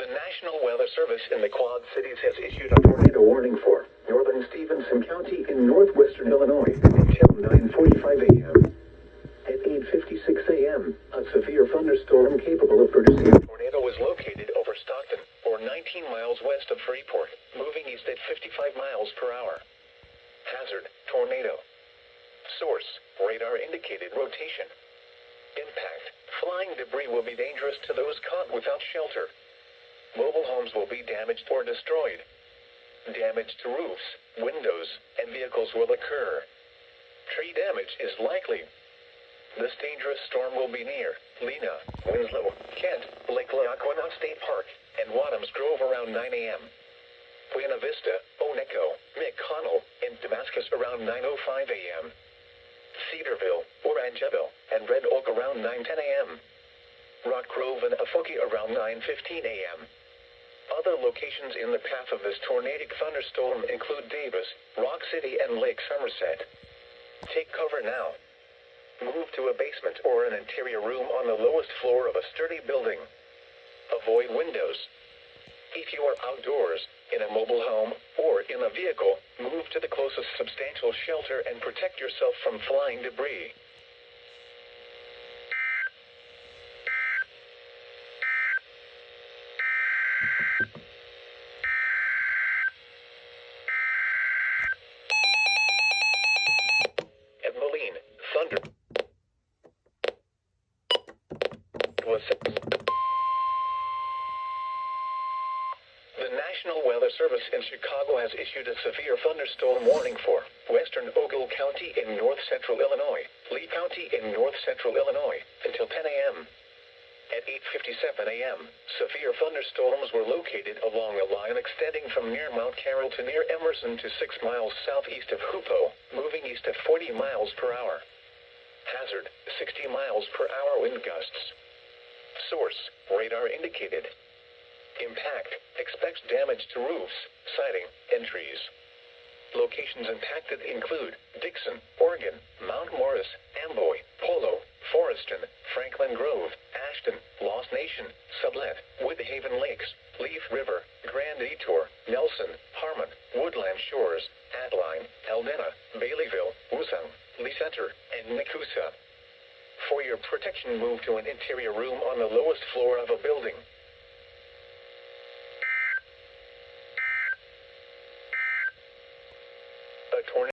The National Weather Service in the Quad Cities has issued a tornado warning for northern Stephenson County in northwestern Illinois until 9:45 a.m. At 8:56 a.m., a severe thunderstorm capable of producing a tornado was located over Stockton, or 19 miles west of Freeport, moving east at 55 miles per hour. Hazard: tornado. Source: radar indicated rotation. Impact: flying debris will be dangerous to those caught without shelter. Mobile homes will be damaged or destroyed. Damage to roofs, windows, and vehicles will occur. Tree damage is likely. This dangerous storm will be near Lena, Winslow, Kent, Lake Lackawanna State Park, and Wadhams Grove around 9 a.m. Buena Vista, Oneco, McConnell, and Damascus around 9:05 a.m. Cedarville, Orangeville, and Red Oak around 9:10 a.m. Rock Grove and Afoki around 9:15 a.m. Other locations in the path of this tornadic thunderstorm include Davis, Rock City, and Lake Somerset. Take cover now. Move to a basement or an interior room on the lowest floor of a sturdy building. Avoid windows. If you are outdoors, in a mobile home, or in a vehicle, move to the closest substantial shelter and protect yourself from flying debris. At Moline, thunder was The National Weather Service in Chicago has issued a severe thunderstorm warning for western Ogle County in north-central Illinois, Lee County in north-central Illinois, until 10 a.m. At 8:57 a.m., severe thunderstorms were located along a line extending from near Mount Carroll to near Emerson to 6 miles southeast of Hoopo, moving east at 40 miles per hour. Hazard: 60 miles per hour wind gusts. Source: radar indicated. Impact: expects damage to roofs, siding, and trees. Locations impacted include Dixon, Oregon, Mount Morris, Amboy, Polo, Forreston, Franklin Grove, Ashton, Lost Nation, Sublette, Woodhaven Lakes, Leaf River, Grand Detour, Nelson, Harmon, Woodland Shores, Adeline, Eldena, Baileyville, Woosung, Lee Center, and Nakusa. For your protection, move to an interior room on the lowest floor of a building.